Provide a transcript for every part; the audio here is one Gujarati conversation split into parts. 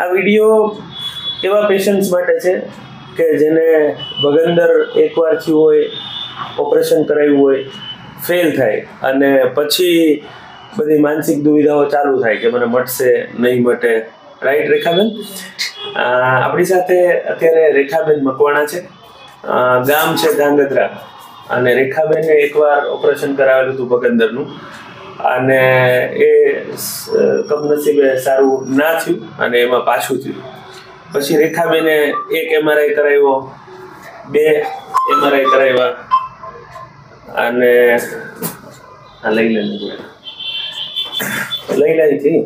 આ વિડીયો એવા પેશન્ટ્સ માટે છે કે જેને બગંદર એકવાર થયું હોય, ઓપરેશન કરાવ્યું હોય, ફેલ થાય અને પછી બધી માનસિક દુવિધાઓ ચાલુ થાય કે મને મટશે નહીં મટે. રાઈટ રેખાબેન? આપણી સાથે અત્યારે રેખાબેન મકવાણા છે, ગામ છે ધાંગધ્રા, અને રેખાબેને એકવાર ઓપરેશન કરાવેલું હતું બગંદરનું અને એ કમનસીબે સારું ના થયું અને એમાં પાછું થયું. પછી રેખાબેને એક MRI કરાવ્યો, 2 MRI કરાવ્યા અને લઈ લઈથી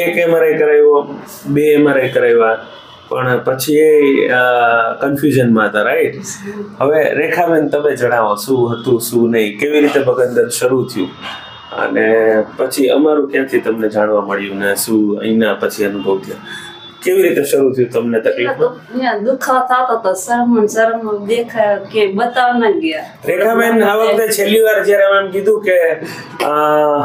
એક MRI કરાવ્યો, 2 MRI કરાવ્યા, પણ પછી એ કન્ફ્યુઝનમાં હતા. રાઈટ? હવે રેખાબેન તમે જણાવો શું હતું શું નહીં, કેવી રીતે બગંદર શરૂ થયું અને પછી અમારું ક્યાંથી તમને જાણવા મળ્યું ને શું અહીંના પછી અનુભવ થયા, કેવી રીતે શરૂ થયું તમને તકલીફ? દુખાવો થતો હતો, શરમ દેખાય કે બતાવ ના ગયા. રેખાબેન, આ વખતે છેલ્લી વાર જયારે એમ કીધું કે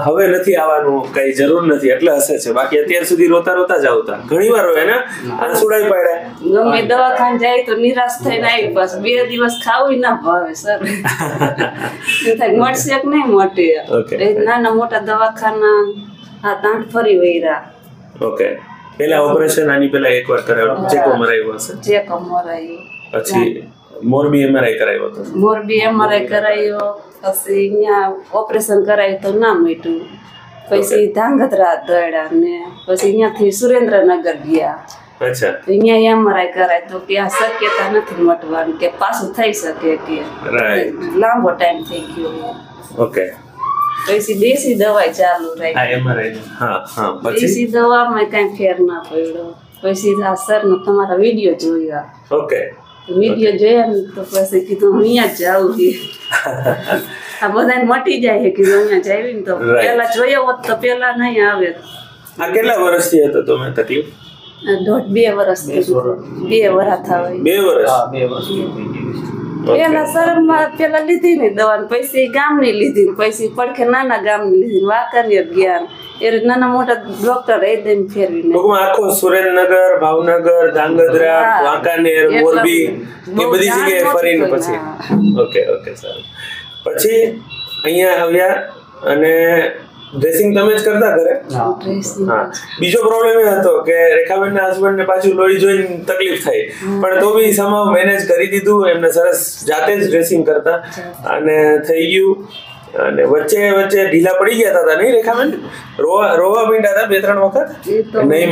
હવે નથી આવવાનું, કઈ જરૂર નથી એટલે હશે છે, બાકી અત્યાર સુધી રોતા રોતા જ આવતા. ઘણી વાર હોય ને આંસુડાઈ પડ્યા, ગમે દવાખાને જાય તો નિરાશ થઈને આવી, પાછું 2 દિવસ ખાવું ના ભાવે સર. મળશે કે નહીં મોટે, નાના મોટા દવાખાના 7-8 ફરી વૈરા. ઓકે, પેલા ઓપરેશન આની પેલા એકવાર કરાવ્યું, ચેકો મરાવ્યો હશે? ચેકો મરાવ્યો. પછી મોરબી MRI કરાવ્યો હતો? મોરબી MRI કરાવ્યો, પછી અહીંયા ઓપરેશન કરાવ્યું તો ના મટ્યું. પછી ધાંગધ્રા દોડ્યા ને પછી અહીંયાથી સુરેન્દ્રનગર ગયા. અચ્છા. અહીંયા MRI કરાય તો કે આ શક્યતા નથી મટવાની, કે પાછું થઈ શકે કે લાંબો ટાઈમ થઈ ગયો. ઓકે. પછી દેશી દવાઈ ચાલુ રહી. દેશી દવામાં કઈ ફેર ના પડ્યો. પછી આ સર નો તમારા વિડીયો જોયા. ઓકે. વિડીયો જોયા ને તો પછી કીધું અહીંયા જ જાવું છે. આ બધાને મટી જાય કીધું અહીંયા જાવી ને તો પેલા જોયો હોત તો પેલા નહીં આવે. આ કેટલા વર્ષથી હતો તમે તકલીફ? 2 વર્ષ. 2 વર્ષ થાય. 2 વર્ષ. પેલા શરમમાં પેલા લીધી ને દવા, પછી ગામની લીધી, પછી પડખે નાના ગામની લીધી, વાંકાનેર ગયા, એ નાના મોટા ડોક્ટર એ દઈને ફેરવીને આખો સુરેન્દ્રનગર, ભાવનગર, ધાંગધ્રા, વાંકાનેર, મોરબી એ બધી જગ્યાએ ફરીને પછી. ઓકે સારું. પછી અહીંયા આવ્યા અને ડ્રેસિંગ તમે જ કરતા ઘરે? હા. બીજો પ્રોબ્લેમ એ હતો કે રેખાબેન ના હસબન્ડ ને પાછું લોહી જોઈને તકલીફ થઈ, પણ તો બી સમાવ મેનેજ કરી દીધું. એમને સરસ જાતે જ ડ્રેસિંગ કરતા અને થઈ ગયું. અને વચ્ચે ઢીલા પડી ગયા હતા નહીં રેખાબેન? રોવા માંડ્યા હતા 2-3 વખત, નહીં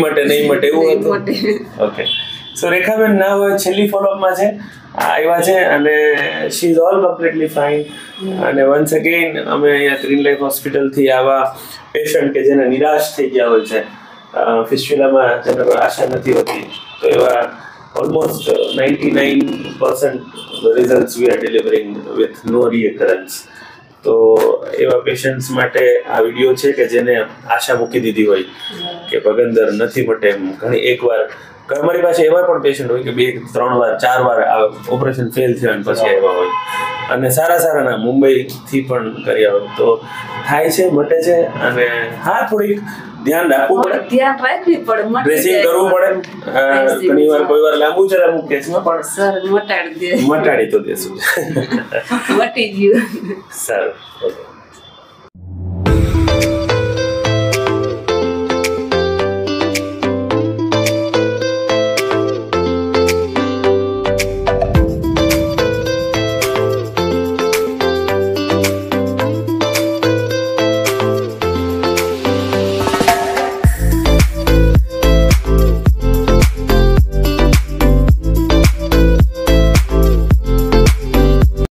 મટે એવું હતું. ઓકે. સો રેખાબેન ના હોય છેલ્લી ફોલોઅપમાં છે, આવ્યા છે અને she is all completely fine. અને વન્સ અગેન અમે અહીંયા ગ્રીન લાઈફ હોસ્પિટલથી આવા પેશન્ટ કે જેને નિરાશ થઈ ગયા હોય છે, ફિસ્ચ્યુલામાં જેને કોઈ આશા નથી હોતી, તો એવા almost 99% results we are delivering with no recurrence. તો એવા પેશન્ટ્સ માટે આ વિડીયો છે કે જેને આશા મૂકી દીધી હોય કે બગંદર નથી મટે એમ. ઘણી એકવાર અમારી પાસે એવા પણ પેશન્ટ હોય કે 2-3 વાર 4 વાર ઓપરેશન ફેલ થયા અને પછી આવ્યા હોય, અને સારા મુંબઈથી પણ કર્યા હોય. તો થાય છે, મટે છે. અને હા, થોડીક ધ્યાન રાખવું પડે, ડ્રેસિંગ કરવું પડે. ઘણી વાર કોઈ વાર લાંબુ છે અમુક કેસમાં, પણ મટાડી તો દેશું. મટી ગયું. સારું. ઓકે.